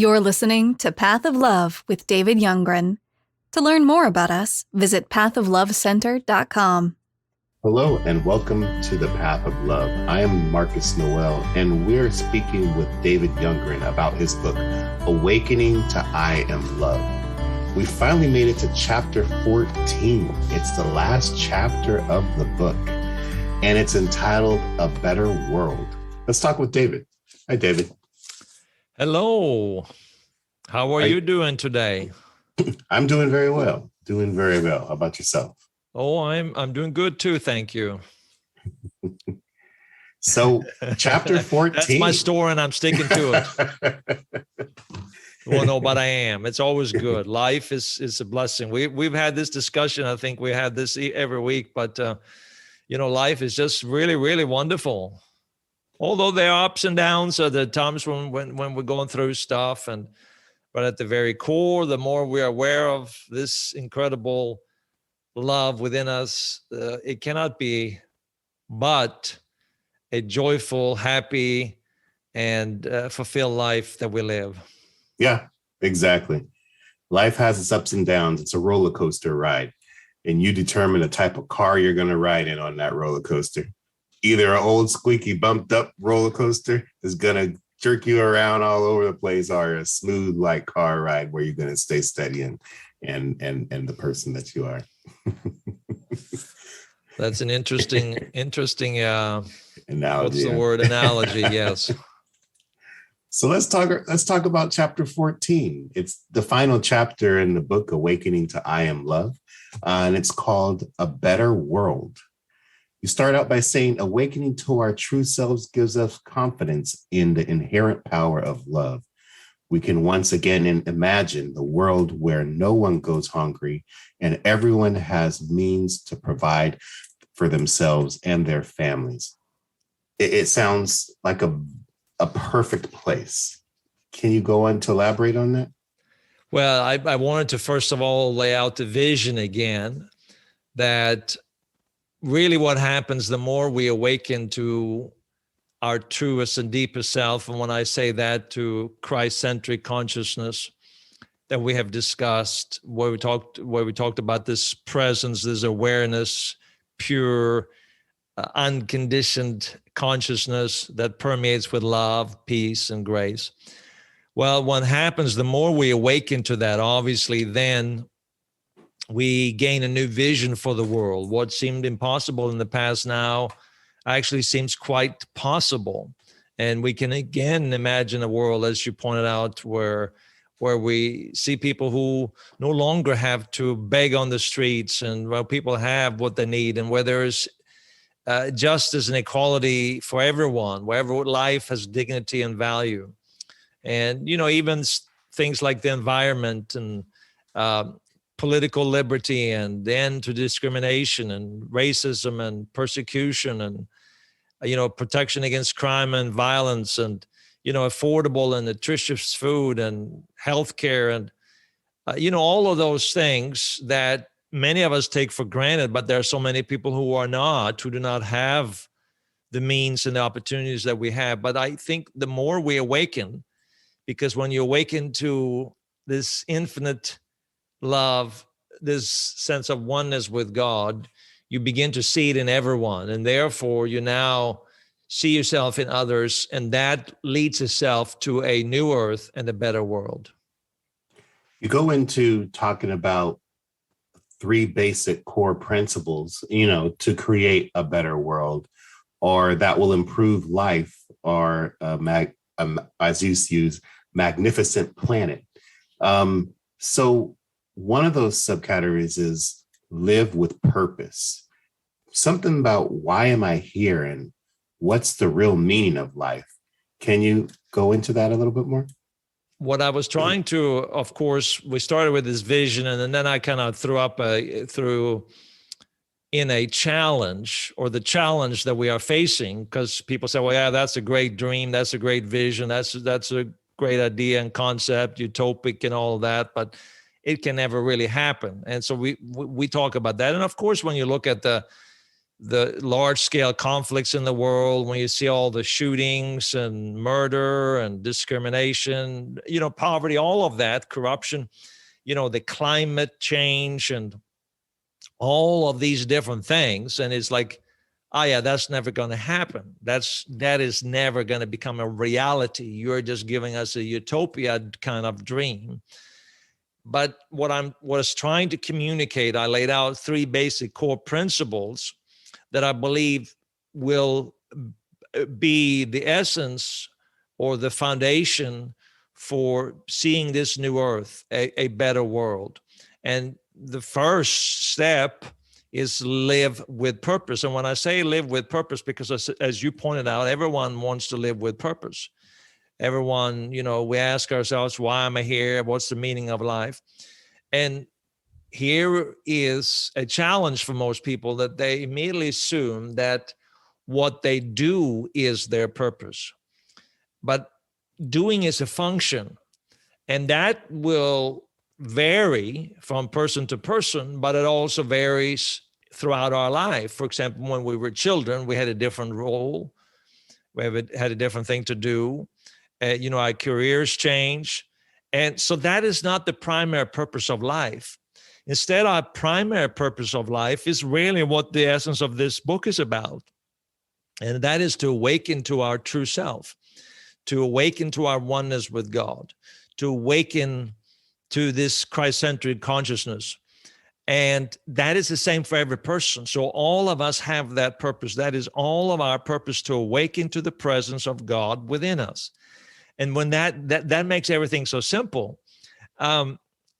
You're listening to Path of Love with David Youngren. To learn more about us, visit pathoflovecenter.com. Hello and welcome to the Path of Love. I am Marcus Noel, and we're speaking with David Youngren about his book, Awakening to I Am Love. We finally made it to chapter 14. It's the last chapter of the book, and it's entitled A Better World. Let's talk with David. Hi, David. Hello. How are you doing today? I'm doing very well. Doing very well. How about yourself? Oh, I'm doing good too. Thank you. So, chapter 14. That's my story, and I'm sticking to it. Well, no, but I am. It's always good. Life is a blessing. We've had this discussion. I think we have this every week, but life is just really, really wonderful. Although there are ups and downs, there are times when we're going through stuff, but at the very core, the more we are aware of this incredible love within us, it cannot be but a joyful, happy, and fulfilled life that we live. Yeah, exactly. Life has its ups and downs. It's a roller coaster ride, and you determine the type of car you're going to ride in on that roller coaster. Either an old squeaky bumped up roller coaster is going to jerk you around all over the place, or a smooth like car ride where you're going to stay steady and the person that you are. That's an interesting analogy. What's the word? Analogy, yes. So let's talk about chapter 14. It's the final chapter in the book, Awakening to I Am Love, and it's called A Better World. You start out by saying, awakening to our true selves gives us confidence in the inherent power of love. We can once again imagine the world where no one goes hungry and everyone has means to provide for themselves and their families. It sounds like a perfect place. Can you go on to elaborate on that? Well, I wanted to first of all lay out the vision again, that really what happens the more we awaken to our truest and deepest self, and when I say that, to Christ-centric consciousness that we have discussed, where we talked about this presence, this awareness, pure, unconditioned consciousness that permeates with love, peace, and grace. Well, what happens the more we awaken to that, obviously, then we gain a new vision for the world. What seemed impossible in the past now actually seems quite possible. And we can again imagine a world, as you pointed out, where we see people who no longer have to beg on the streets, and where people have what they need, and where there's justice and equality for everyone, wherever life has dignity and value. And, even things like the environment and political liberty and the end to discrimination and racism and persecution and, protection against crime and violence and, affordable and nutritious food and healthcare and, all of those things that many of us take for granted, but there are so many people who do not have the means and the opportunities that we have. But I think the more we awaken, because when you awaken to this infinite love, this sense of oneness with God, you begin to see it in everyone. And therefore, you now see yourself in others, and that leads itself to a new earth and a better world. You go into talking about 3 basic core principles, to create a better world, or that will improve life, or as you use, magnificent planet. So one of those subcategories is live with purpose. Something about why am I here and what's the real meaning of life? Can you go into that a little bit more? What I was trying to, of course, we started with this vision, and then I kind of threw in a challenge, or the challenge that we are facing, because people say, well, yeah, that's a great dream, that's a great vision, that's a great idea and concept, utopic and all of that, but it can never really happen. And so we talk about that. And of course, when you look at the the large scale conflicts in the world, when you see all the shootings and murder and discrimination, poverty, all of that, corruption, the climate change and all of these different things. And it's like, oh yeah, that's never going to happen. That is never going to become a reality. You're just giving us a utopia kind of dream. But what I was trying to communicate, I laid out 3 basic core principles that I believe will be the essence or the foundation for seeing this new earth, a better world. And the first step is live with purpose. And when I say live with purpose, because as you pointed out, everyone wants to live with purpose. Everyone, we ask ourselves, why am I here? What's the meaning of life? And here is a challenge for most people, that they immediately assume that what they do is their purpose. But doing is a function, and that will vary from person to person, but it also varies throughout our life. For example, when we were children, we had a different role. We had a different thing to do. Our careers change. And so that is not the primary purpose of life. Instead, our primary purpose of life is really what the essence of this book is about. And that is to awaken to our true self, to awaken to our oneness with God, to awaken to this Christ-centered consciousness. And that is the same for every person. So all of us have that purpose. That is all of our purpose, to awaken to the presence of God within us. And when that makes everything so simple.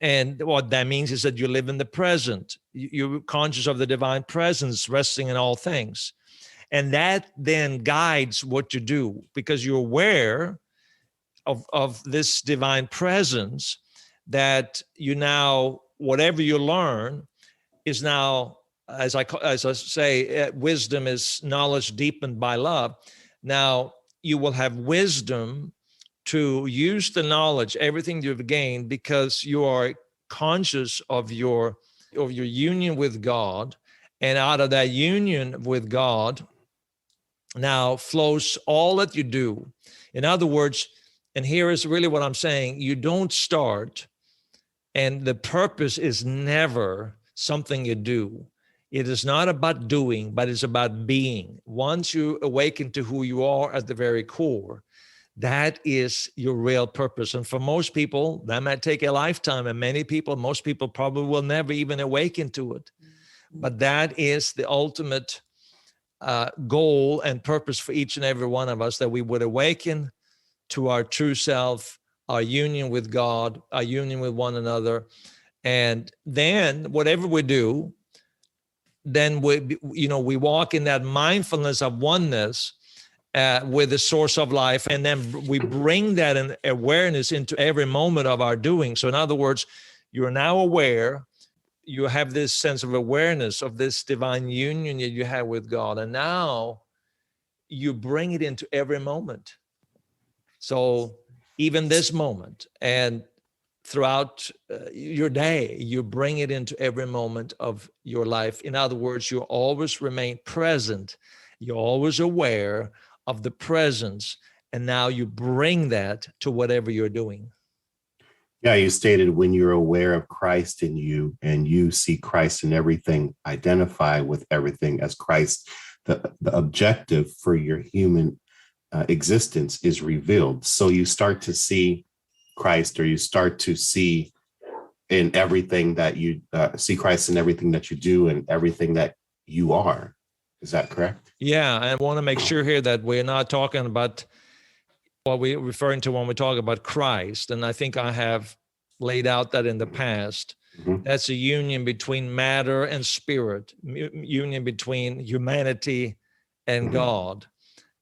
And what that means is that you live in the present. You're conscious of the divine presence resting in all things. And that then guides what you do, because you're aware of this divine presence, that you now, whatever you learn is now, as I say, wisdom is knowledge deepened by love. Now you will have wisdom to use the knowledge, everything you've gained, because you are conscious of your union with God. And out of that union with God now flows all that you do. In other words, and here is really what I'm saying, you don't start, and the purpose is never something you do. It is not about doing, but it's about being. Once you awaken to who you are at the very core, that is your real purpose. And for most people, that might take a lifetime. And most people probably will never even awaken to it. But that is the ultimate goal and purpose for each and every one of us, that we would awaken to our true self, our union with God, our union with one another. And then whatever we do, then we walk in that mindfulness of oneness with the source of life. And then we bring that in awareness into every moment of our doing. So in other words, you're now aware, you have this sense of awareness of this divine union that you have with God. And now you bring it into every moment. So even this moment and throughout your day, you bring it into every moment of your life. In other words, you always remain present. You're always aware of the presence. And now you bring that to whatever you're doing. Yeah, you stated when you're aware of Christ in you and you see Christ in everything, identify with everything as Christ, the objective for your human existence is revealed. So you start to see Christ, or you start to see in everything that you see Christ in everything that you do and everything that you are. Is that correct? Yeah, I want to make sure here that we're not talking about what we're referring to when we talk about Christ. And I think I have laid out that in the past. Mm-hmm. That's a union between matter and spirit, union between humanity and mm-hmm. God.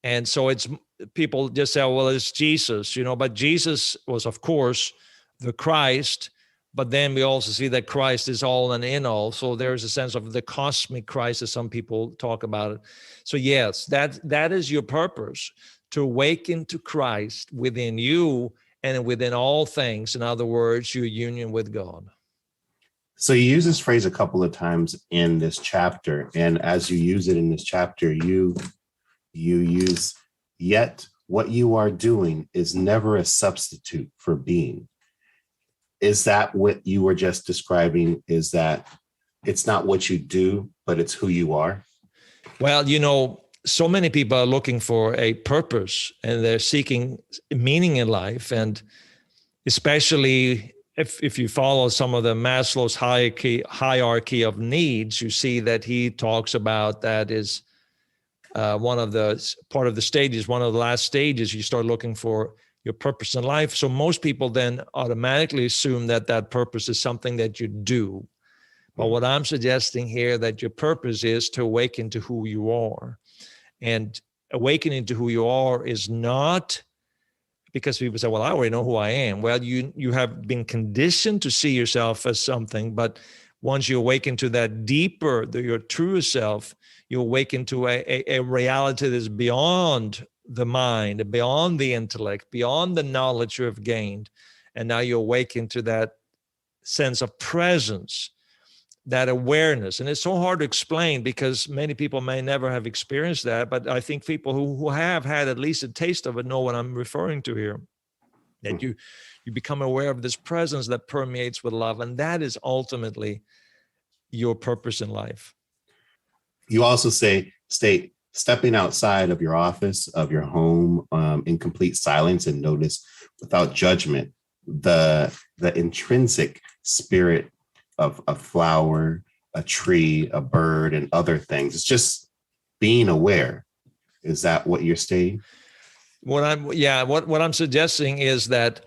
And so it's, people just say, well, it's Jesus, but Jesus was, of course, the Christ. But then we also see that Christ is all and in all. So there's a sense of the cosmic Christ, as some people talk about it. So yes, that is your purpose, to awaken to Christ within you and within all things. In other words, your union with God. So you use this phrase a couple of times in this chapter, and as you use it in this chapter, you use, yet what you are doing is never a substitute for being. Is that what you were just describing? Is that it's not what you do, but it's who you are? Well, so many people are looking for a purpose and they're seeking meaning in life. And especially if you follow some of the Maslow's hierarchy of needs, you see that he talks about that is one of the last stages. You start looking for your purpose in life. So most people then automatically assume that purpose is something that you do. But what I'm suggesting here, that your purpose is to awaken to who you are. And awakening to who you are is not because people say, well, I already know who I am. Well, you have been conditioned to see yourself as something, but once you awaken to that deeper, your true self, you awaken to a reality that is beyond the mind, beyond the intellect, beyond the knowledge you have gained. And now you awaken to that sense of presence, that awareness. And it's so hard to explain because many people may never have experienced that. But I think people who have had at least a taste of it know what I'm referring to here, that you become aware of this presence that permeates with love. And that is ultimately your purpose in life. You also state stepping outside of your office, of your home, in complete silence, and notice without judgment the intrinsic spirit of a flower, a tree, a bird, and other things. It's just being aware. Is that what you're stating? What I'm suggesting is that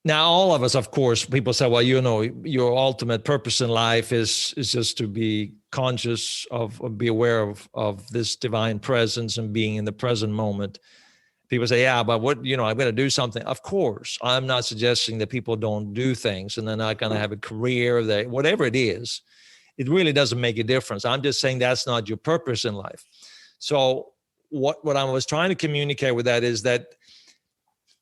now all of us, of course, people say, well, your ultimate purpose in life is just to be conscious of, or be aware of this divine presence and being in the present moment. People say, yeah, but I'm going to do something. Of course, I'm not suggesting that people don't do things and they're not going to have a career, whatever it is. It really doesn't make a difference. I'm just saying that's not your purpose in life. So what I was trying to communicate with that is that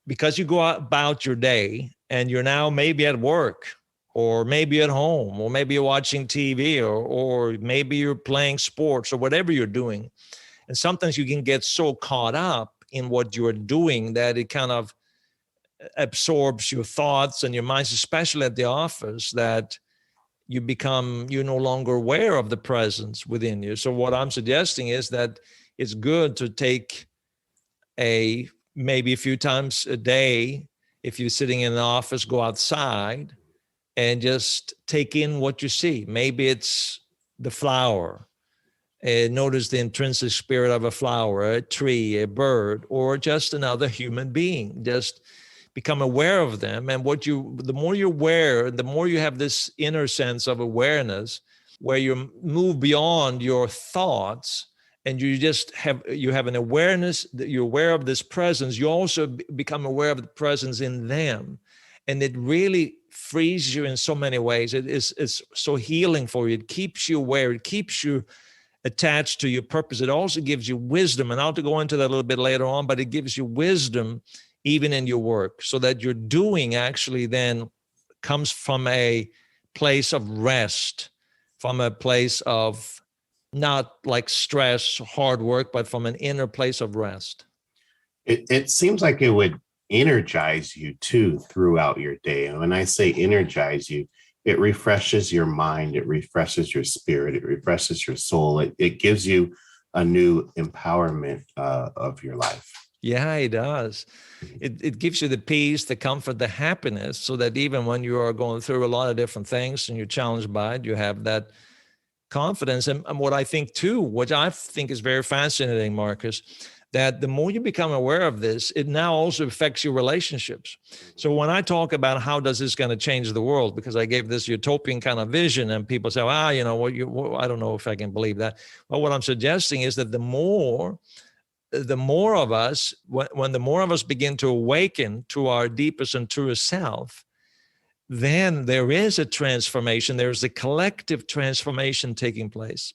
because you go about your day and you're now maybe at work or maybe at home or maybe you're watching TV or maybe you're playing sports or whatever you're doing. And sometimes you can get so caught up in what you're doing that it kind of absorbs your thoughts and your minds, especially at the office, that you're no longer aware of the presence within you. So what I'm suggesting is that it's good to take maybe a few times a day, if you're sitting in an office, go outside and just take in what you see. Maybe it's the flower. Notice the intrinsic spirit of a flower, a tree, a bird, or just another human being. Just become aware of them. And the more you're aware, the more you have this inner sense of awareness where you move beyond your thoughts and you have an awareness that you're aware of this presence. You also become aware of the presence in them. And it really frees you in so many ways. It's so healing for you. It keeps you aware. It keeps you attached to your purpose. It also gives you wisdom, and I'll go into that a little bit later on, but it gives you wisdom even in your work, so that your doing actually then comes from a place of rest, from a place of not like stress, hard work, but from an inner place of rest. It seems like it would energize you too throughout your day. And when I say energize you, it refreshes your mind, it refreshes your spirit, it refreshes your soul. It gives you a new empowerment of your life. Yeah, it does. It gives you the peace, the comfort, the happiness, so that even when you are going through a lot of different things and you're challenged by it, you have that confidence. And what I think too, which I think is very fascinating, Marcus, that the more you become aware of this, it now also affects your relationships. So when I talk about how does this going to change the world, because I gave this utopian kind of vision and people say, I don't know if I can believe that. Well, what I'm suggesting is that the more of us, when the more of us begin to awaken to our deepest and truest self, then there is a transformation. There's a collective transformation taking place.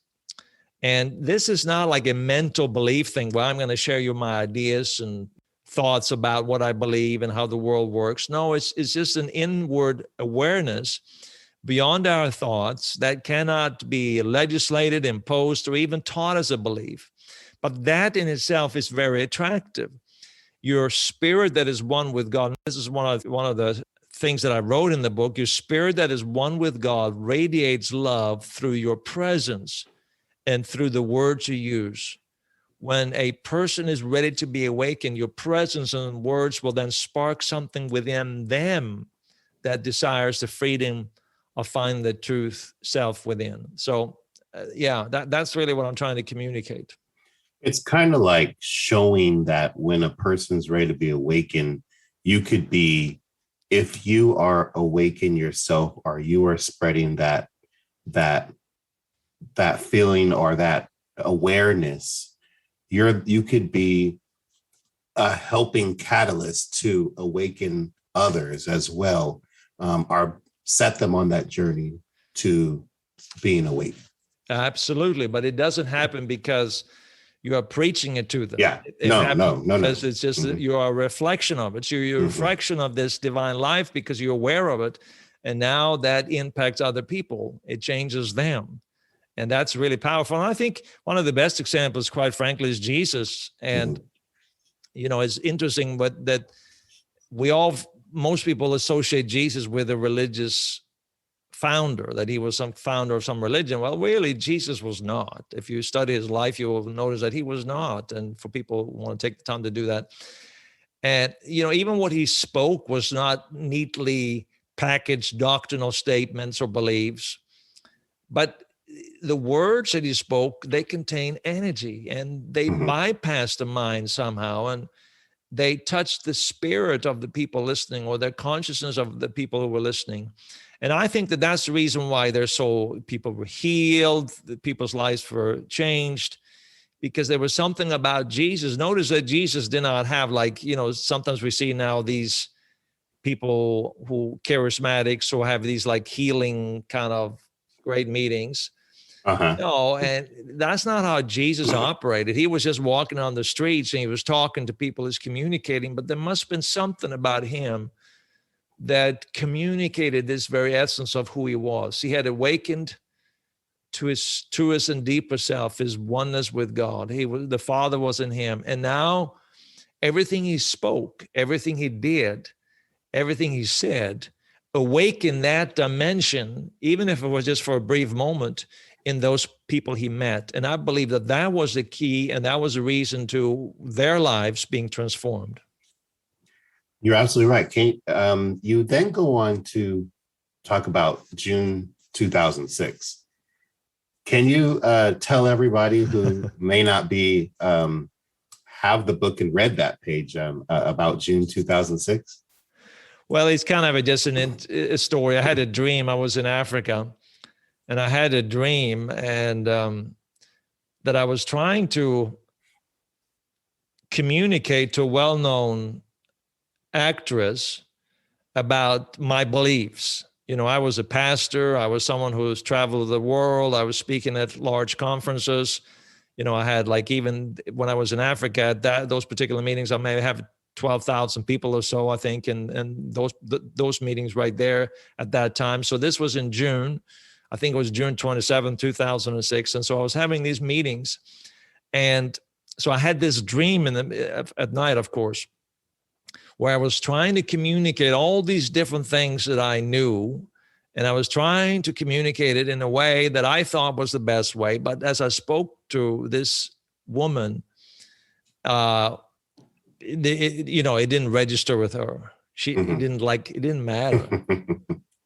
And this is not like a mental belief thing where I'm going to share you my ideas and thoughts about what I believe and how the world works. No, it's just an inward awareness beyond our thoughts that cannot be legislated, imposed, or even taught as a belief. But that in itself is very attractive. Your spirit that is one with God. This is one of the things that I wrote in the book. Your spirit that is one with God radiates love through your presence and through the words you use. When a person is ready to be awakened, your presence and words will then spark something within them that desires the freedom of finding the truth self within. So, that's really what I'm trying to communicate. It's kind of like showing that when a person's ready to be awakened, you could be, if you are awakened yourself, or you are spreading that feeling or that awareness, you could be a helping catalyst to awaken others as well, or set them on that journey to being awake. Absolutely. But it doesn't happen because you are preaching it to them. Yeah. No. Because it's just you are a reflection of it. So you're a reflection of this divine life because you're aware of it. And now that impacts other people. It changes them. And that's really powerful. And I think one of the best examples, quite frankly, is Jesus. And, it's interesting, but that most people associate Jesus with a religious founder, that he was some founder of some religion. Well, really, Jesus was not. If you study his life, you will notice that he was not. And for people who want to take the time to do that. And, even what he spoke was not neatly packaged doctrinal statements or beliefs, but the words that he spoke, they contain energy, and they bypass the mind somehow, and they touch the spirit of the people listening, or their consciousness of the people who were listening. And I think that that's the reason why people were healed, the people's lives were changed, because there was something about Jesus. Notice that Jesus did not have, sometimes we see now these people who charismatics or have these like healing kind of great meetings. No, and that's not how Jesus operated. He was just walking on the streets and he was talking to people, he's communicating, but there must have been something about him that communicated this very essence of who he was. He had awakened to his truest and deeper self, his oneness with God. The Father was in him. And now everything he spoke, everything he did, everything he said, awakened that dimension, even if it was just for a brief moment, in those people he met. And I believe that was the key, and that was the reason to their lives being transformed. You're absolutely right. You then go on to talk about June 2006. Can you tell everybody who may not be have the book and read that page about June 2006? Well, it's kind of a story. I had a dream. I was in Africa, and I had a dream, and that I was trying to communicate to a well-known actress about my beliefs. I was a pastor. I was someone who's traveled the world. I was speaking at large conferences. I had, even when I was in Africa, at those particular meetings, I may have 12,000 people or so, I think, and those meetings right there at that time. So this was in June. I think it was June 27, 2006. And so I was having these meetings. And so I had this dream at night, of course, where I was trying to communicate all these different things that I knew. And I was trying to communicate it in a way that I thought was the best way. But as I spoke to this woman, it didn't register with her. It didn't matter.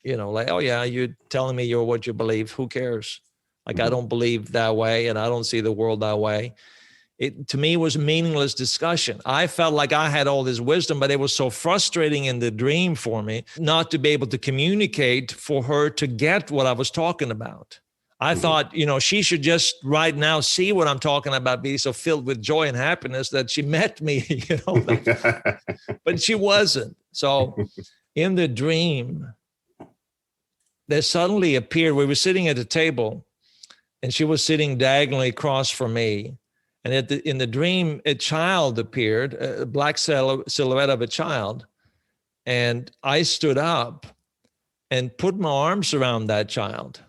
Oh yeah, you're telling me what you believe. Who cares? I don't believe that way, and I don't see the world that way. It, to me, was meaningless discussion. I felt like I had all this wisdom, but it was so frustrating in the dream for me not to be able to communicate for her to get what I was talking about. I thought, she should just right now see what I'm talking about, be so filled with joy and happiness that she met me, but she wasn't. So in the dream, there suddenly appeared, we were sitting at a table, and she was sitting diagonally across from me. And in the dream, a child appeared, a black silhouette of a child. And I stood up, and put my arms around that child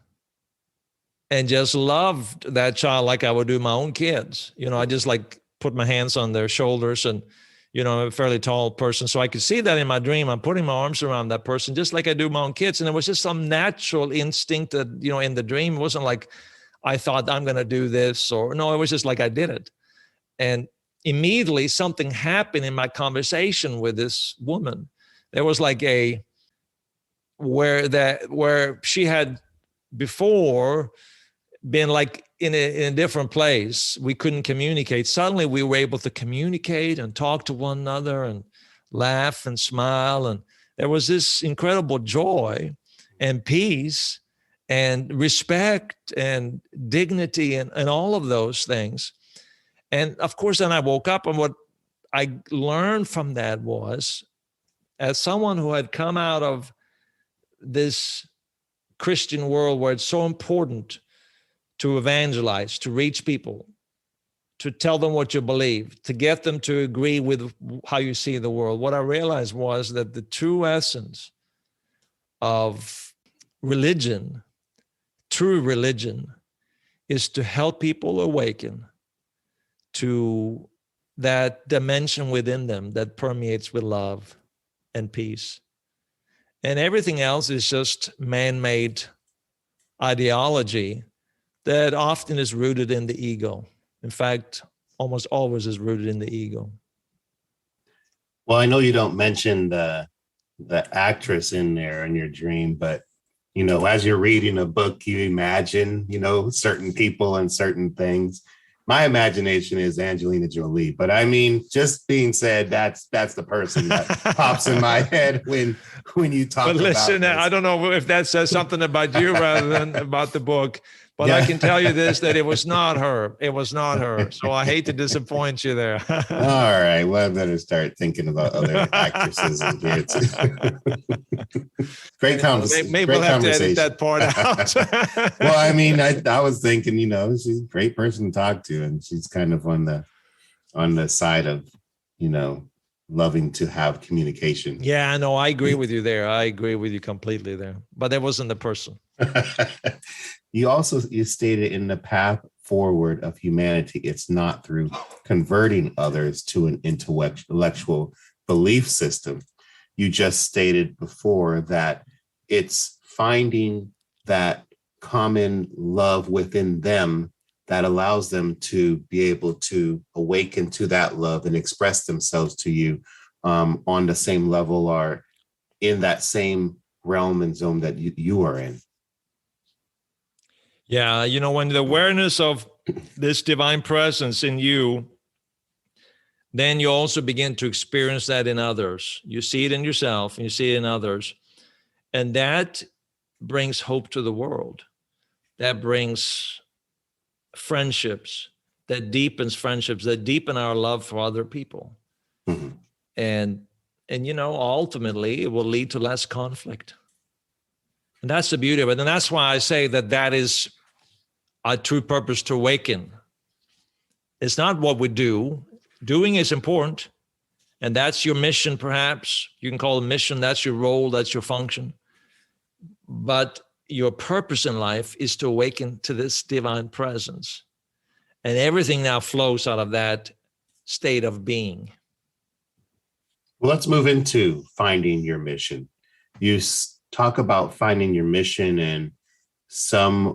and just loved that child like I would do my own kids. I just like put my hands on their shoulders, and, I'm a fairly tall person. So I could see that in my dream. I'm putting my arms around that person just like I do my own kids. And it was just some natural instinct that, in the dream, it wasn't like I thought I'm going to do this, or no, it was just like I did it. And immediately something happened in my conversation with this woman. There was like where she had before been like in a different place. We couldn't communicate. Suddenly we were able to communicate and talk to one another and laugh and smile. And there was this incredible joy and peace and respect and dignity and all of those things. And of course, then I woke up, and what I learned from that was, as someone who had come out of this Christian world where it's so important to evangelize, to reach people, to tell them what you believe, to get them to agree with how you see the world, what I realized was that the true essence of religion, true religion, is to help people awaken to that dimension within them that permeates with love and peace. And everything else is just man-made ideology that often is rooted in the ego. In fact, almost always is rooted in the ego. Well, I know you don't mention the actress in there in your dream, but, as you're reading a book, you imagine, certain people and certain things. My imagination is Angelina Jolie, but I mean, just being said, that's the person that pops in my head when you talk about listen, this. I don't know if that says something about you rather than about the book, but yeah. I can tell you this, that it was not her. It was not her. So I hate to disappoint you there. All right. Well, I better start thinking about other actresses in here too. Great conversation. Maybe we'll have to edit that part out. Well, I mean, I was thinking, she's a great person to talk to, and she's kind of on the side of, loving to have communication. Yeah, no, I agree with you there. I agree with you completely there. But that wasn't the person. You stated in the path forward of humanity, it's not through converting others to an intellectual belief system. You just stated before that it's finding that common love within them that allows them to be able to awaken to that love and express themselves to you on the same level or in that same realm and zone that you are in. Yeah, when the awareness of this divine presence in you, then you also begin to experience that in others. You see it in yourself and you see it in others. And that brings hope to the world. That brings friendships, that deepens friendships, that deepen our love for other people. Mm-hmm. And ultimately it will lead to less conflict. And that's the beauty of it. And that's why I say that is our true purpose, to awaken. It's not what we do. Doing is important. And that's your mission, perhaps. You can call it mission. That's your role. That's your function. But your purpose in life is to awaken to this divine presence. And everything now flows out of that state of being. Well, let's move into finding your mission. You talk about finding your mission, and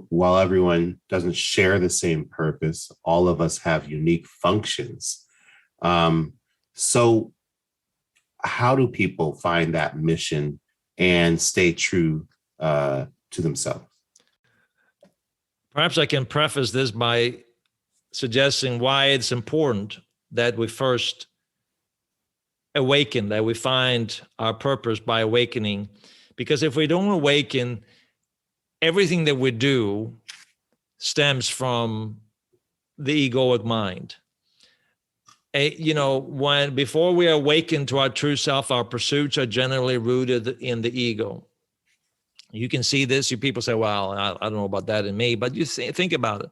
while everyone doesn't share the same purpose, all of us have unique functions. So how do people find that mission and stay true to themselves? Perhaps I can preface this by suggesting why it's important that we first awaken, that we find our purpose by awakening. Because if we don't awaken, everything that we do stems from the egoic mind. Before we awaken to our true self, our pursuits are generally rooted in the ego. You can see this. You people say, well, I don't know about that in me, but you think about it.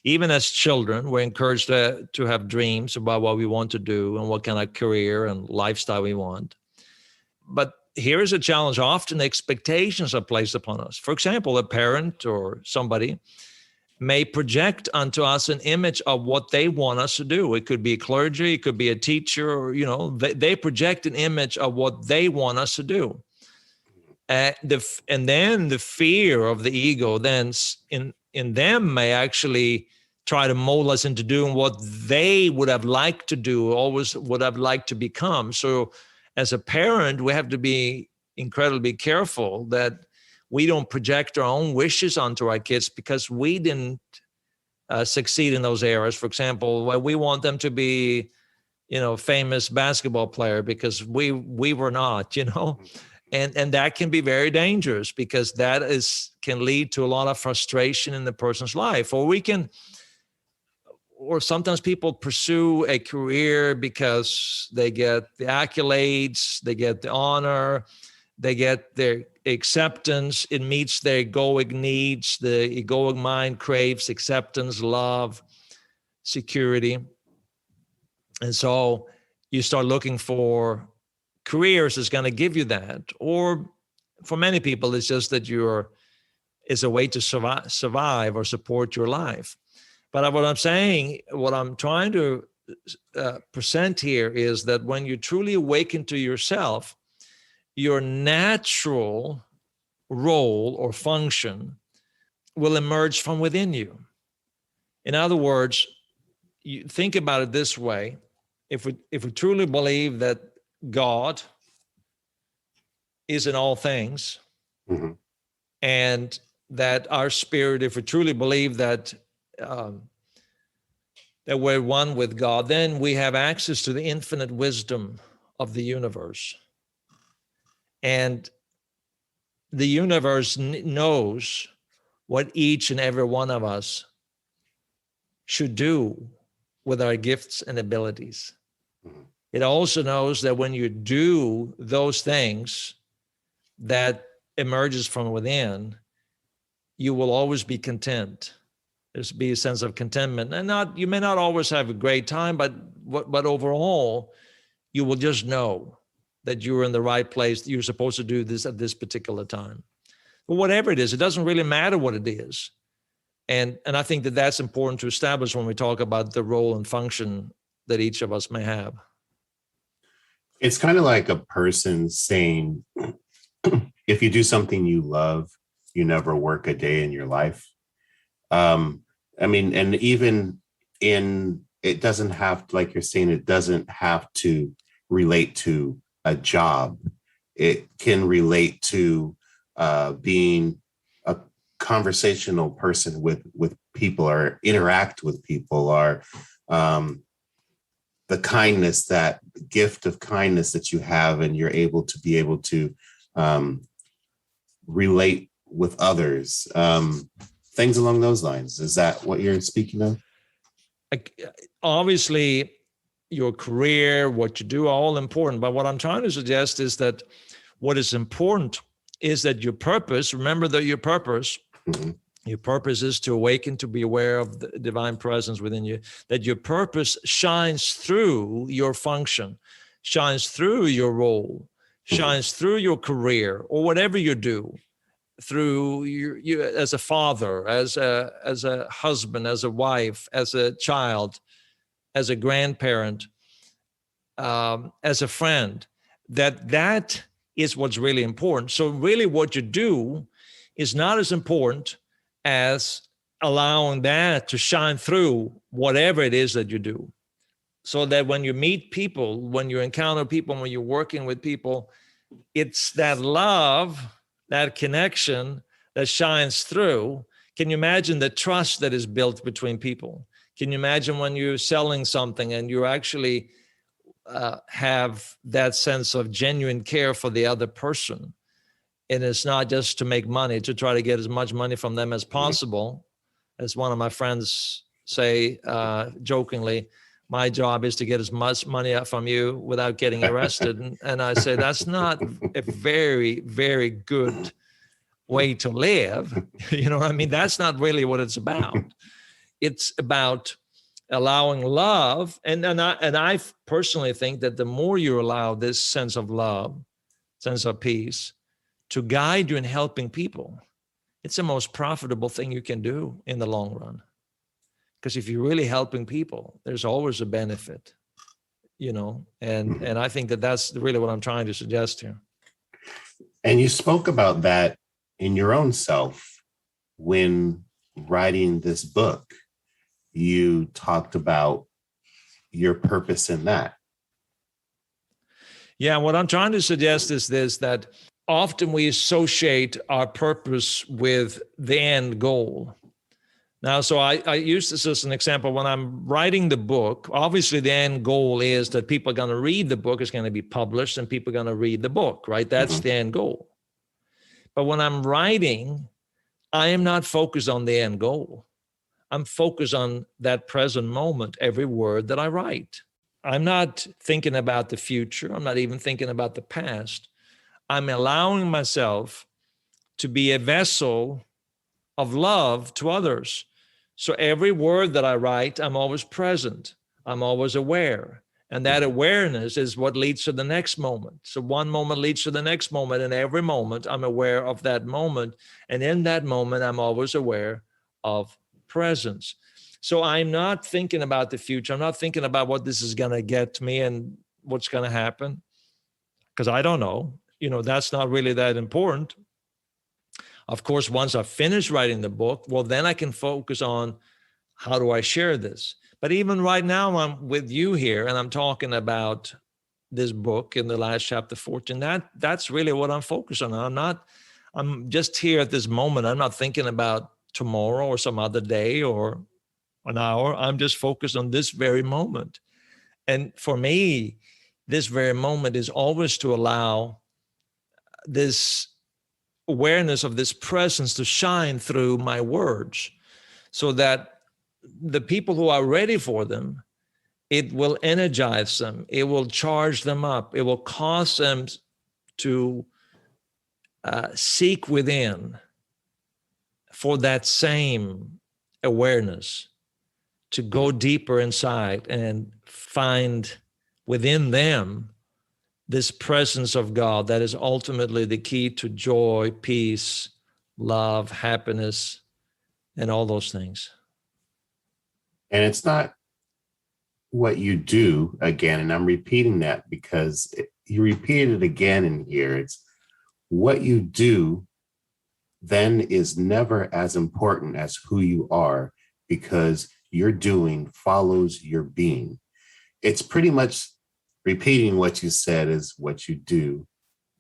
Even as children, we're encouraged to have dreams about what we want to do and what kind of career and lifestyle we want. But here is a challenge. Often expectations are placed upon us. For example, a parent or somebody may project onto us an image of what they want us to do. It could be a clergy, it could be a teacher, or, they project an image of what they want us to do. And then the fear of the ego then in them may actually try to mold us into doing what they would have liked to do, always would have liked to become. So as a parent, we have to be incredibly careful that we don't project our own wishes onto our kids because we didn't succeed in those areas. For example, we want them to be, famous basketball player because we were not, And that can be very dangerous because that can lead to a lot of frustration in the person's life. Or sometimes people pursue a career because they get the accolades, they get the honor, they get their acceptance. It meets their egoic needs. The egoic mind craves acceptance, love, security. And so you start looking for careers is going to give you that. Or for many people, it's just that it's a way to survive or support your life. But what I'm trying to present here is that when you truly awaken to yourself, your natural role or function will emerge from within you. In other words, you think about it this way. If we truly believe that God is in all things, mm-hmm. and that our spirit, if we truly believe that that we're one with God, then we have access to the infinite wisdom of the universe. And the universe knows what each and every one of us should do with our gifts and abilities. Mm-hmm. It also knows that when you do those things that emerges from within, you will always be content. There's be a sense of contentment, and you may not always have a great time, but overall, you will just know that you're in the right place. You're supposed to do this at this particular time. But whatever it is, it doesn't really matter what it is. And I think that that's important to establish when we talk about the role and function that each of us may have. It's kind of like a person saying, if you do something you love, you never work a day in your life. And even it doesn't have, like you're saying, it doesn't have to relate to a job. It can relate to being a conversational person with people, or interact with people, or the kindness, that gift of kindness that you have, and you're able to relate with others. Things along those lines. Is that what you're speaking of? Obviously, your career, what you do, are all important. But what I'm trying to suggest is that what is important is that your purpose, remember that your purpose, mm-hmm. Your purpose is to awaken, to be aware of the divine presence within you, that your purpose shines through your function, shines through your role, shines through your career, or whatever you do, through you as a father, as a husband, as a wife, as a child, as a grandparent, as a friend, that is what's really important. So really what you do is not as important as allowing that to shine through whatever it is that you do. So that when you meet people, when you encounter people, when you're working with people, it's that love, that connection that shines through. Can you imagine the trust that is built between people? Can you imagine when you're selling something and you actually have that sense of genuine care for the other person? And it's not just to make money, to try to get as much money from them as possible. As one of my friends say jokingly, my job is to get as much money out from you without getting arrested. And I say, that's not a very, very good way to live. You know what I mean? That's not really what it's about. It's about allowing love. And I personally think that the more you allow this sense of love, sense of peace, to guide you in helping people, it's the most profitable thing you can do in the long run. Because if you're really helping people, there's always a benefit, and I think that that's really what I'm trying to suggest here. And you spoke about that in your own self when writing this book. You talked about your purpose in that. Yeah, what I'm trying to suggest is this, that often we associate our purpose with the end goal. Now, so I use this as an example. When I'm writing the book, obviously the end goal is that people are going to read the book, it's going to be published, and people are going to read the book, right? That's the end goal. But when I'm writing, I am not focused on the end goal. I'm focused on that present moment, every word that I write. I'm not thinking about the future. I'm not even thinking about the past. I'm allowing myself to be a vessel of love to others. So every word that I write, I'm always present. I'm always aware. And that awareness is what leads to the next moment. So one moment leads to the next moment, and every moment I'm aware of that moment. And in that moment, I'm always aware of presence. So I'm not thinking about the future. I'm not thinking about what this is going to get me and what's going to happen, because I don't know. That's not really that important. Of course, once I finish writing the book, well, then I can focus on how do I share this. But even right now, I'm with you here and I'm talking about this book in the last chapter 14. That's really what I'm focused on. I'm just here at this moment. I'm not thinking about tomorrow or some other day or an hour. I'm just focused on this very moment. And for me, this very moment is always to allow this awareness of this presence to shine through my words, so that the people who are ready for them, it will energize them. It will charge them up. It will cause them to seek within for that same awareness, to go deeper inside and find within them this presence of God that is ultimately the key to joy, peace, love, happiness, and all those things. And it's not what you do again, and I'm repeating that because you repeated it again in here. It's what you do then is never as important as who you are, because your doing follows your being. It's pretty much repeating what you said is what you do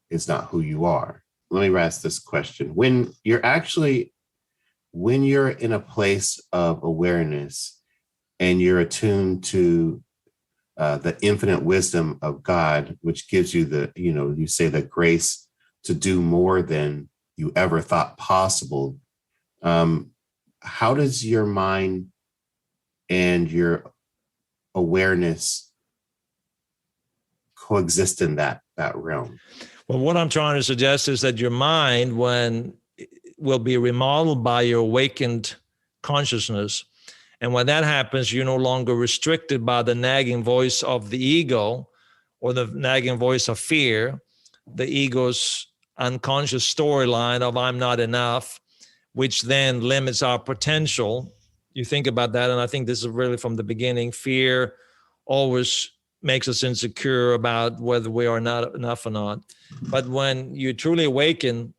is not who you are. Let me ask this question. When you're in a place of awareness and you're attuned to the infinite wisdom of God, which gives you you say the grace to do more than you ever thought possible. How does your mind and your awareness coexist in that realm? Well, what I'm trying to suggest is that your mind, will be remodeled by your awakened consciousness. And when that happens, you're no longer restricted by the nagging voice of the ego or the nagging voice of fear, the ego's unconscious storyline of I'm not enough, which then limits our potential. You think about that, and I think this is really from the beginning. Fear always makes us insecure about whether we are not enough or not. But when you truly awaken,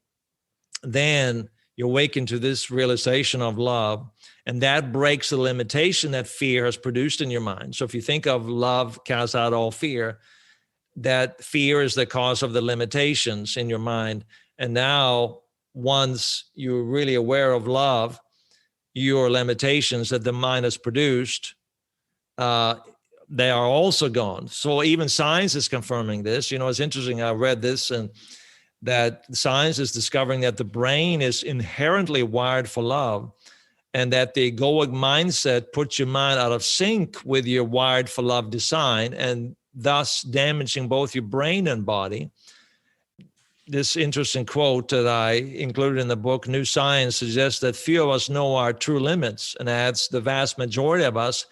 then you awaken to this realization of love, and that breaks the limitation that fear has produced in your mind. So if you think of love casts out all fear, that fear is the cause of the limitations in your mind. And now, once you're really aware of love, your limitations that the mind has produced, they are also gone. So even science is confirming this. It's interesting. I read this, and that science is discovering that the brain is inherently wired for love, and that the egoic mindset puts your mind out of sync with your wired for love design, and thus damaging both your brain and body. This interesting quote that I included in the book, New Science, suggests that few of us know our true limits, and adds the vast majority of us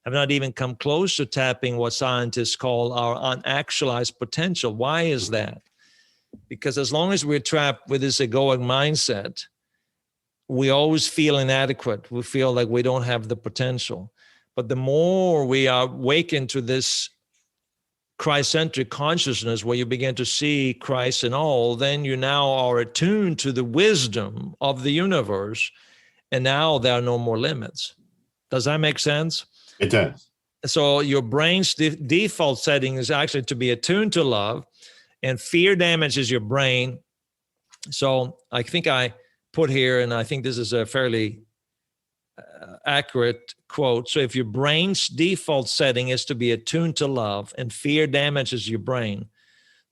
have not even come close to tapping what scientists call our unactualized potential. Why is that? Because as long as we're trapped with this egoic mindset, we always feel inadequate. We feel like we don't have the potential. But the more we are awakened to this Christ-centric consciousness, where you begin to see Christ in all, then you now are attuned to the wisdom of the universe, and now there are no more limits. Does that make sense? It does. So your brain's default setting is actually to be attuned to love, and fear damages your brain. So I think I put here, and I think this is a fairly accurate quote. So if your brain's default setting is to be attuned to love and fear damages your brain,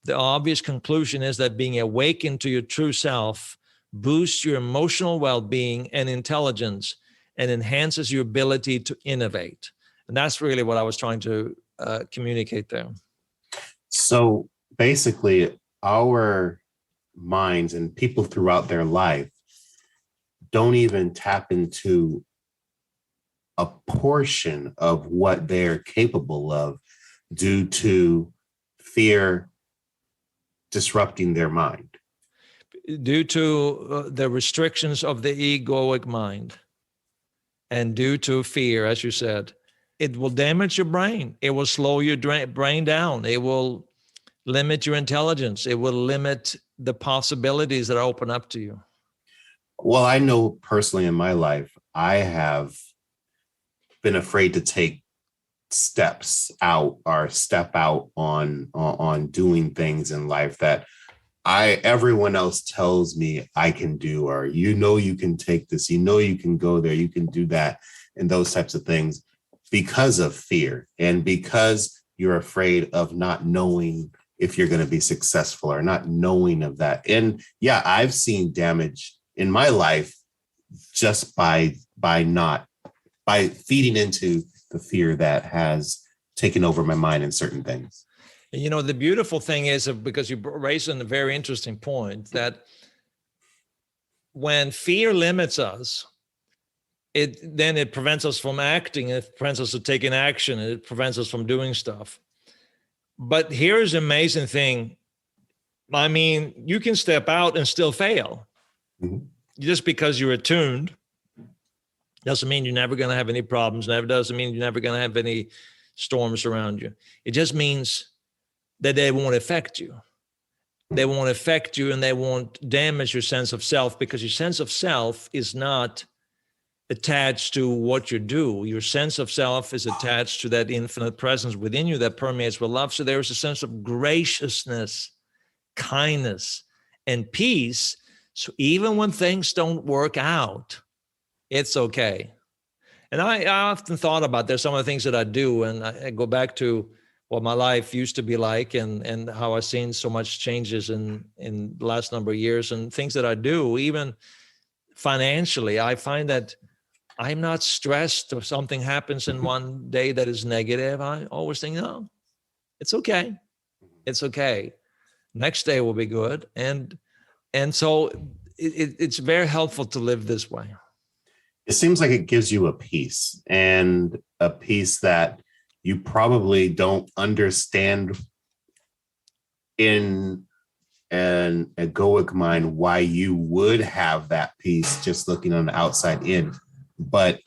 the obvious conclusion is that being awakened to your true self boosts your emotional well-being and intelligence and enhances your ability to innovate. And that's really what I was trying to communicate there. So basically, our minds and people throughout their life don't even tap into a portion of what they're capable of due to fear disrupting their mind. Due to the restrictions of the egoic mind and due to fear, as you said, it will damage your brain. It will slow your brain down. It will limit your intelligence. It will limit the possibilities that open up to you. Well, I know personally in my life, I have been afraid to take steps out or step out on doing things in life that everyone else tells me I can do, or you can take this, you can go there, you can do that, and those types of things, because of fear and because you're afraid of not knowing if you're going to be successful or not knowing of that. And yeah, I've seen damage in my life just by feeding into the fear that has taken over my mind in certain things. You know, the beautiful thing is, because you raised a very interesting point, that when fear limits us, it prevents us from acting, it prevents us from taking action, it prevents us from doing stuff. But here's the amazing thing. I mean, you can step out and still fail. Mm-hmm. Just because you're attuned doesn't mean you're never going to have any problems. Never doesn't mean you're never going to have any storms around you. It just means that they won't affect you. They won't affect you and they won't damage your sense of self, because your sense of self is not attached to what you do. Your sense of self is attached to that infinite presence within you that permeates with love. So there is a sense of graciousness, kindness, and peace. So even when things don't work out, it's okay. And I often thought about, there's some of the things that I do, and I go back to what my life used to be like and how I've seen so much changes in the last number of years, and things that I do, even financially. I find that I'm not stressed if something happens in one day that is negative. I always think, no, it's okay. It's okay. Next day will be good. And so it's very helpful to live this way. It seems like it gives you a peace, and a peace that you probably don't understand in an egoic mind why you would have that peace just looking on the outside in. But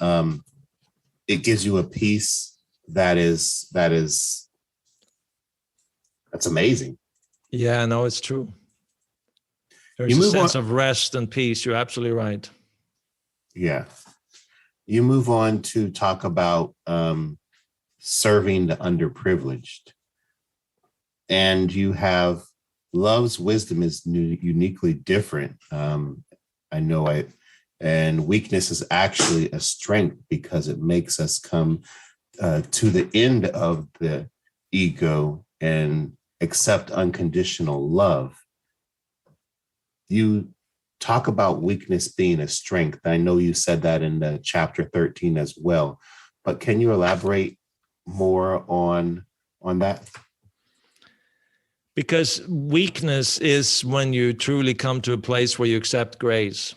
it gives you a peace that's amazing. Yeah, no, it's true. There's a sense of rest and peace. You're absolutely right. Yeah. You move on to talk about serving the underprivileged. And you have love's wisdom is uniquely different. And weakness is actually a strength, because it makes us come to the end of the ego and accept unconditional love. You talk about weakness being a strength. I know you said that in the chapter 13 as well, but can you elaborate more on that? Because weakness is when you truly come to a place where you accept grace.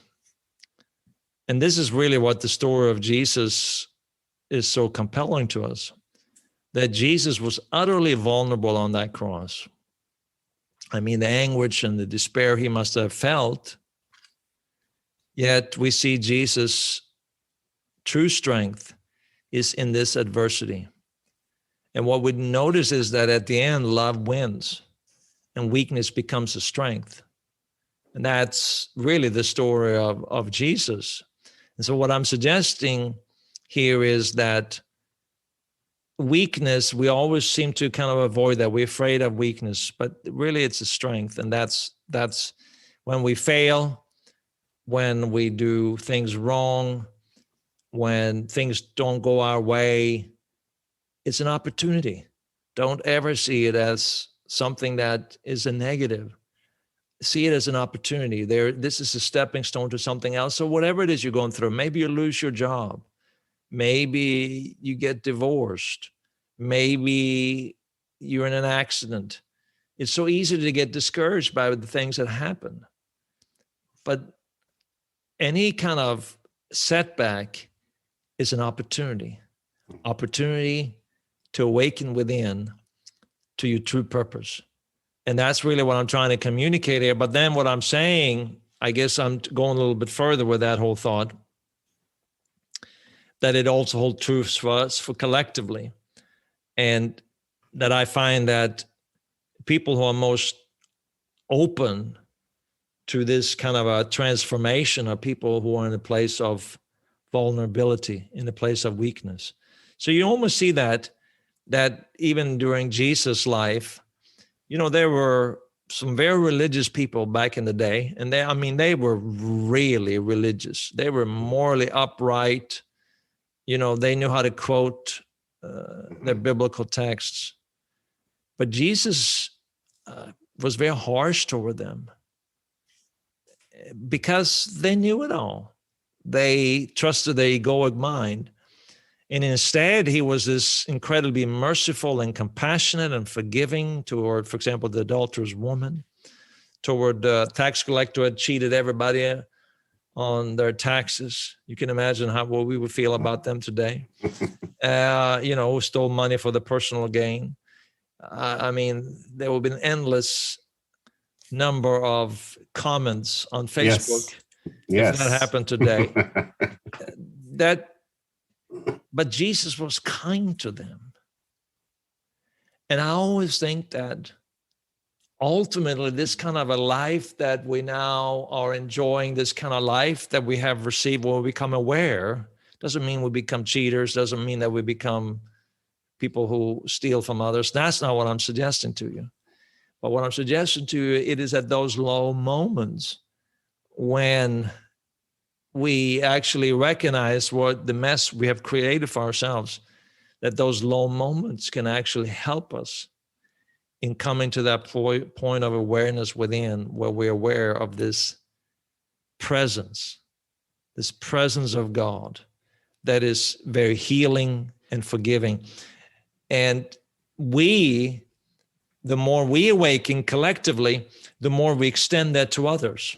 And this is really what the story of Jesus is so compelling to us, that Jesus was utterly vulnerable on that cross. I mean, the anguish and the despair he must have felt. Yet we see Jesus' true strength is in this adversity. And what we notice is that at the end, love wins and weakness becomes a strength. And that's really the story of Jesus. And so what I'm suggesting here is that weakness, we always seem to kind of avoid that. We're afraid of weakness, but really it's a strength. And that's when we fail, when we do things wrong, when things don't go our way, it's an opportunity. Don't ever see it as something that is a negative. See it as an opportunity. This is a stepping stone to something else. So whatever it is you're going through, maybe you lose your job. Maybe you get divorced. Maybe you're in an accident. It's so easy to get discouraged by the things that happen. But any kind of setback is an opportunity to awaken within to your true purpose. And that's really what I'm trying to communicate here. But then what I'm saying, I guess I'm going a little bit further with that whole thought, that it also holds truths for us, for collectively. And that I find that people who are most open to this kind of a transformation are people who are in a place of vulnerability, in a place of weakness. So you almost see that even during Jesus' life, there were some very religious people back in the day, and they were really religious. They were morally upright. They knew how to quote their biblical texts. But Jesus was very harsh toward them because they knew it all. They trusted their egoic mind. And instead, he was this incredibly merciful and compassionate and forgiving toward, for example, the adulterous woman, toward the tax collector who had cheated everybody on their taxes. You can imagine what we would feel about them today. Who stole money for the personal gain. There would be an endless number of comments on Facebook. Yes. If that happened today. But Jesus was kind to them. And I always think that ultimately this kind of a life that we now are enjoying, this kind of life that we have received when we become aware, doesn't mean we become cheaters, doesn't mean that we become people who steal from others. That's not what I'm suggesting to you. But what I'm suggesting to you, it is at those low moments when we actually recognize what the mess we have created for ourselves, that those low moments can actually help us in coming to that point of awareness within, where we're aware of this presence of God that is very healing and forgiving. And the more we awaken collectively, the more we extend that to others.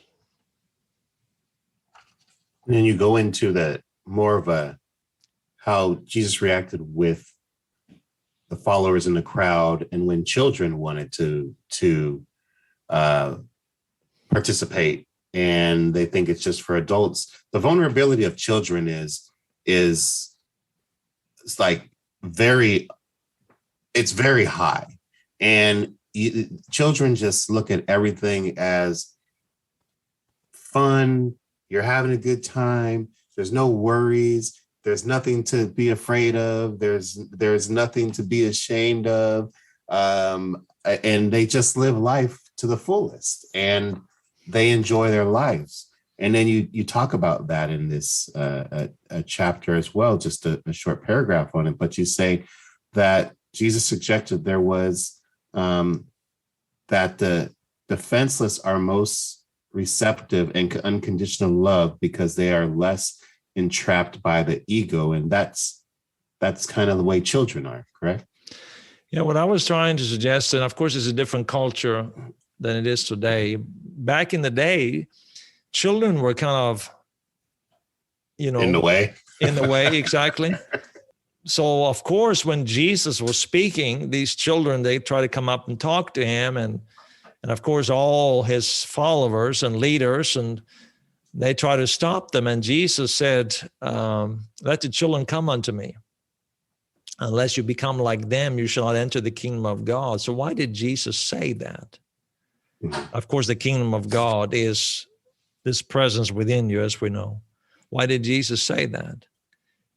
And then you go into how Jesus reacted with the followers in the crowd, and when children wanted to participate, and they think it's just for adults. The vulnerability of children is it's very high, and children just look at everything as fun. You're having a good time. There's no worries. There's nothing to be afraid of. There's nothing to be ashamed of. And they just live life to the fullest, and they enjoy their lives. And then you talk about that in this a chapter as well, just a short paragraph on it. But you say that Jesus suggested there was that the defenseless are most receptive and unconditional love because they are less entrapped by the ego. And that's kind of the way children are, correct? Yeah, what I was trying to suggest, and of course it's a different culture than it is today. Back in the day, children were kind of, in the way. In the way, exactly. So of course, when Jesus was speaking, these children, they try to come up and talk to him, and And of course, all his followers and leaders, and they try to stop them. And Jesus said, let the children come unto me. Unless you become like them, you shall not enter the kingdom of God. So why did Jesus say that? Of course, the kingdom of God is this presence within you, as we know. Why did Jesus say that?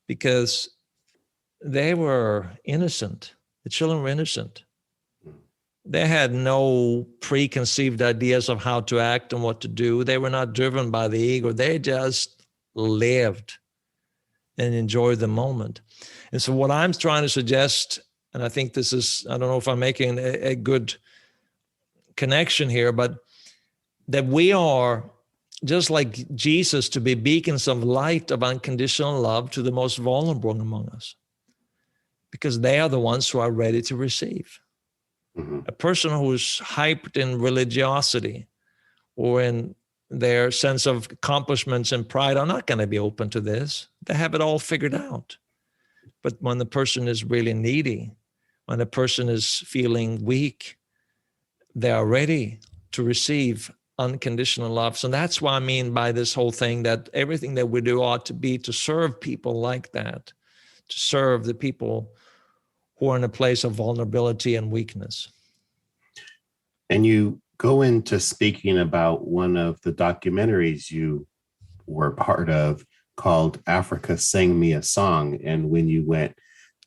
Because they were innocent. The children were innocent. They had no preconceived ideas of how to act and what to do. They were not driven by the ego. They just lived and enjoyed the moment. And so what I'm trying to suggest, and I think this is, I don't know if I'm making a good connection here, but that we are just like Jesus to be beacons of light of unconditional love to the most vulnerable among us, because they are the ones who are ready to receive. A person who's hyped in religiosity or in their sense of accomplishments and pride are not going to be open to this. They have it all figured out. But when the person is really needy, when the person is feeling weak, they are ready to receive unconditional love. So that's what I mean by this whole thing, that everything that we do ought to be to serve people like that, to serve the people who are in a place of vulnerability and weakness. And you go into speaking about one of the documentaries you were part of called Africa Sang Me a Song. And when you went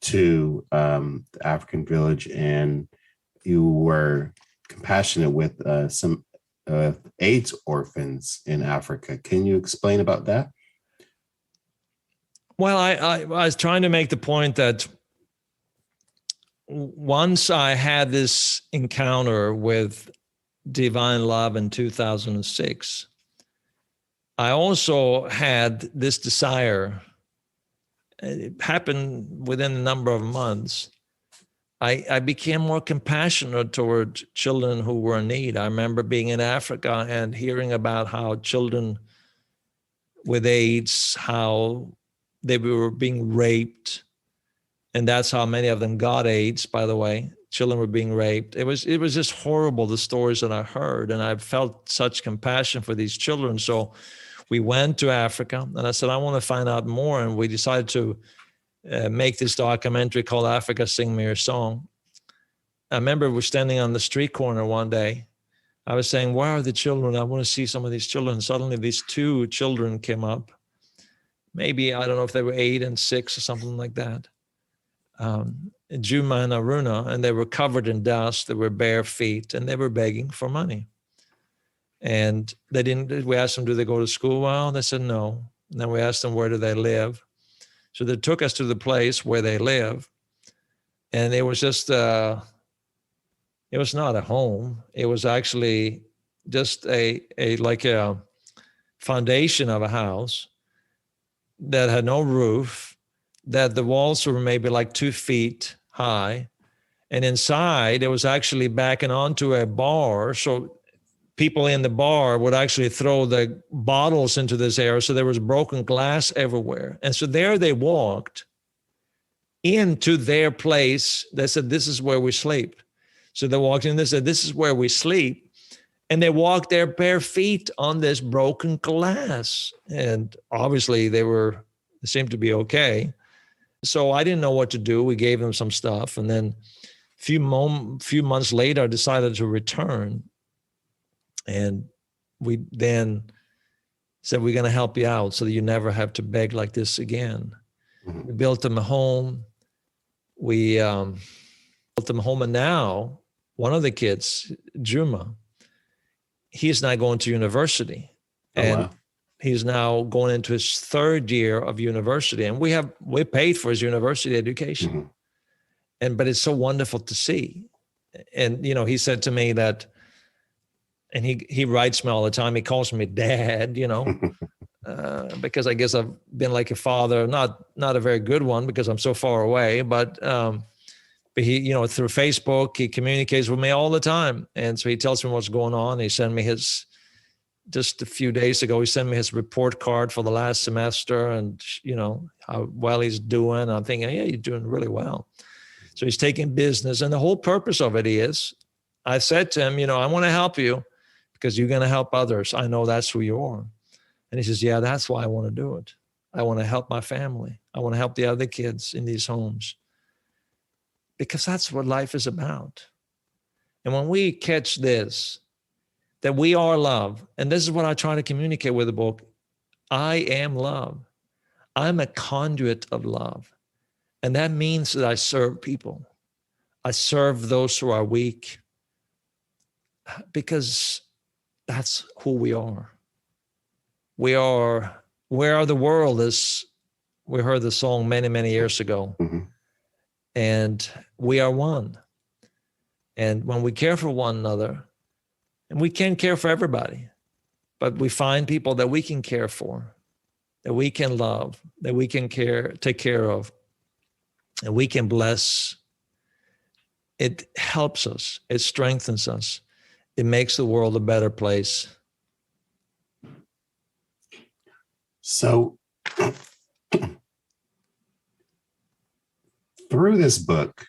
to the African village and you were compassionate with some AIDS orphans in Africa. Can you explain about that? Well, I was trying to make the point that once I had this encounter with divine love in 2006, I also had this desire. It happened within a number of months. I became more compassionate toward children who were in need. I remember being in Africa and hearing about how children with AIDS, how they were being raped. And that's how many of them got AIDS, by the way. Children were being raped. It was just horrible, the stories that I heard. And I felt such compassion for these children. So we went to Africa and I said, I want to find out more. And we decided to make this documentary called Africa Sing Me a Song. I remember we're standing on the street corner one day. I was saying, where are the children? I want to see some of these children. Suddenly these two children came up. Maybe, I don't know if they were 8 and 6 or something like that. Juma and Aruna, and they were covered in dust. They were bare feet, and they were begging for money. And we asked them, do they go to school? Well, they said no. And then we asked them, where do they live? So they took us to the place where they live. And it was just, it was not a home. It was actually just like a foundation of a house that had no roof, that the walls were maybe like 2 feet high. And inside, it was actually backing onto a bar. So people in the bar would actually throw the bottles into this area. So there was broken glass everywhere. And so there they walked into their place. They said, this is where we sleep. So they walked in, they said, this is where we sleep. And they walked their bare feet on this broken glass. And obviously they seemed to be okay. So I didn't know what to do. We gave them some stuff. And then few months later, I decided to return. And we then said, we're going to help you out so that you never have to beg like this again. Mm-hmm. We built them a home. We built them a home. And now one of the kids, Juma, he's now going to university. And wow. He's now going into his 3rd year of university. And we paid for his university education. Mm-hmm. But it's so wonderful to see. And, he said to me that, and he writes me all the time. He calls me dad, because I guess I've been like a father, not a very good one because I'm so far away, but he, through Facebook, he communicates with me all the time. And so he tells me what's going on. He sent me just a few days ago, he sent me his report card for the last semester and, how well he's doing. I'm thinking, yeah, you're doing really well. So he's taking business. And the whole purpose of it is I said to him, I want to help you because you're going to help others. I know that's who you are. And he says, yeah, that's why I want to do it. I want to help my family. I want to help the other kids in these homes because that's what life is about. And when we catch this, that we are love, and this is what I try to communicate with the book, I am love. I'm a conduit of love. And that means that I serve people. I serve those who are weak because that's who we are. We are where the world is. We heard the song many, many years ago. Mm-hmm. And we are one. And when we care for one another, and we can't care for everybody, but we find people that we can care for, that we can love, that we can take care of, and we can bless. It helps us. It strengthens us. It makes the world a better place. So through this book,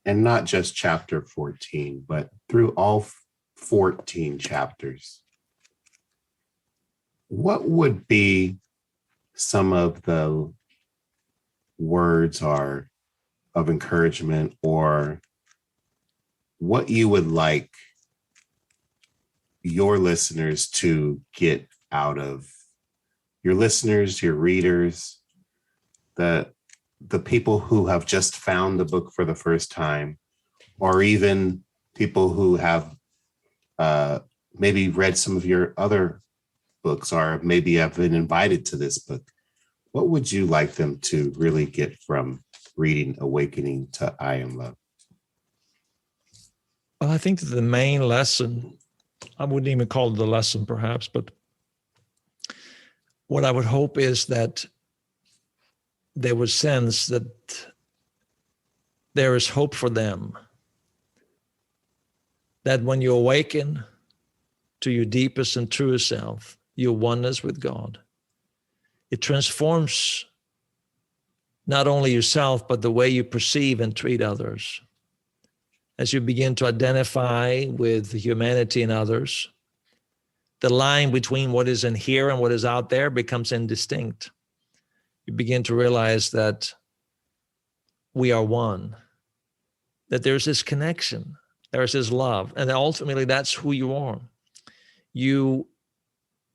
and not just chapter 14, but through all 14 chapters, what would be some of the words of encouragement, or what you would like your listeners to get out of your listeners, your readers, the people who have just found the book for the first time, or even people who have maybe read some of your other books, or maybe have been invited to this book? What would you like them to really get from reading Awakening to I Am Love? Well, I think that the main lesson, I wouldn't even call it the lesson perhaps, but what I would hope is that they would sense that there is hope for them. That when you awaken to your deepest and truest self, your oneness with God, it transforms not only yourself, but the way you perceive and treat others. As you begin to identify with humanity in others, the line between what is in here and what is out there becomes indistinct. You begin to realize that we are one, that there's this connection, there's this love, and ultimately that's who you are. You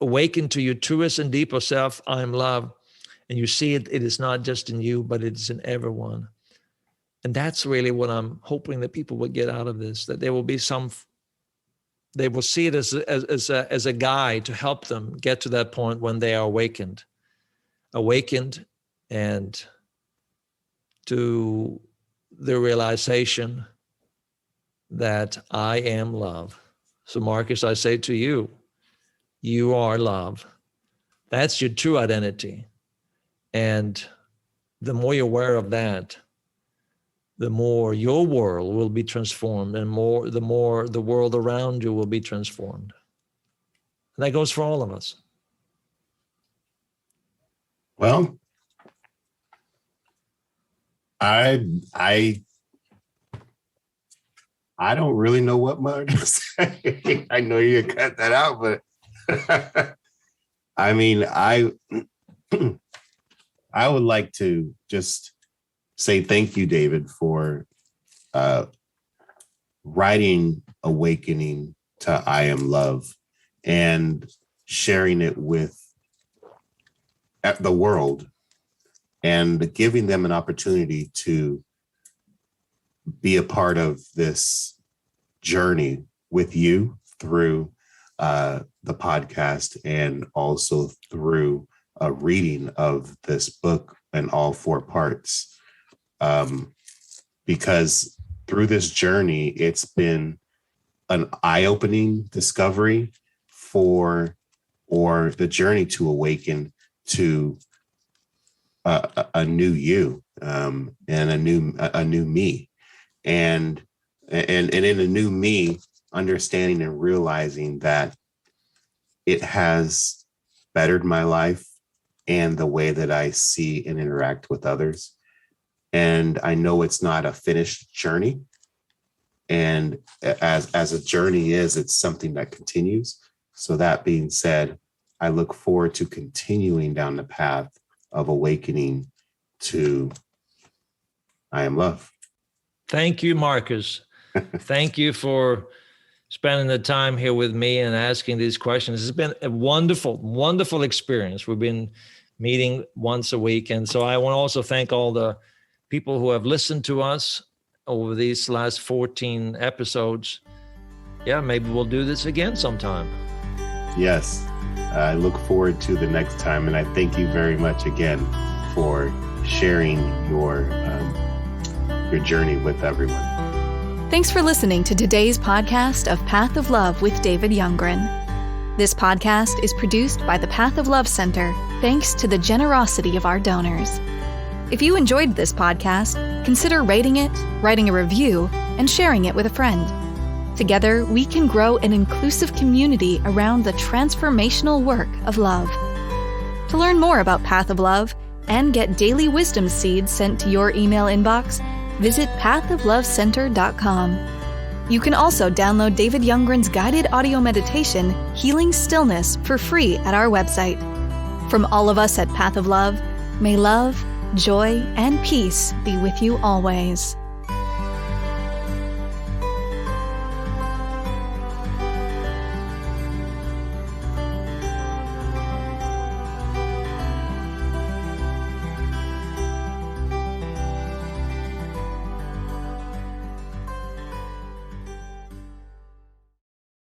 awaken to your truest and deepest self, I am love, and you see it is not just in you, but it is in everyone. And that's really what I'm hoping that people will get out of this, that there will be they will see it as a guide to help them get to that point when they are awakened and to the realization that I am love. So Marcus, I say to you, you are love. That's your true identity. And the more you're aware of that, the more your world will be transformed, and the more the world around you will be transformed. And that goes for all of us. Well, I don't really know what more to say. I know you cut that out, but I mean, I would like to just say thank you, David, for writing Awakening to I Am Love and sharing it with the world and giving them an opportunity to be a part of this journey with you through the podcast and also through a reading of this book in all 4 parts. Because through this journey, it's been an eye-opening discovery or the journey to awaken to a new you, and a new me, and in a new me, understanding and realizing that it has bettered my life and the way that I see and interact with others. And I know it's not a finished journey, And as a journey is, it's something that continues. So that being said, I look forward to continuing down the path of awakening to I am love. Thank you, Marcus. Thank you for spending the time here with me and asking these questions. It's been a wonderful, wonderful experience. We've been meeting once a week. And so I want to also thank all the people who have listened to us over these last 14 episodes. Yeah, maybe we'll do this again sometime. Yes, I look forward to the next time. And I thank you very much again for sharing your journey with everyone. Thanks for listening to today's podcast of Path of Love with David Youngren. This podcast is produced by the Path of Love Center, thanks to the generosity of our donors. If you enjoyed this podcast, consider rating it, writing a review, and sharing it with a friend. Together, we can grow an inclusive community around the transformational work of love. To learn more about Path of Love and get daily wisdom seeds sent to your email inbox, visit pathoflovecenter.com. You can also download David Youngren's guided audio meditation, Healing Stillness, for free at our website. From all of us at Path of Love, may love, joy, and peace be with you always.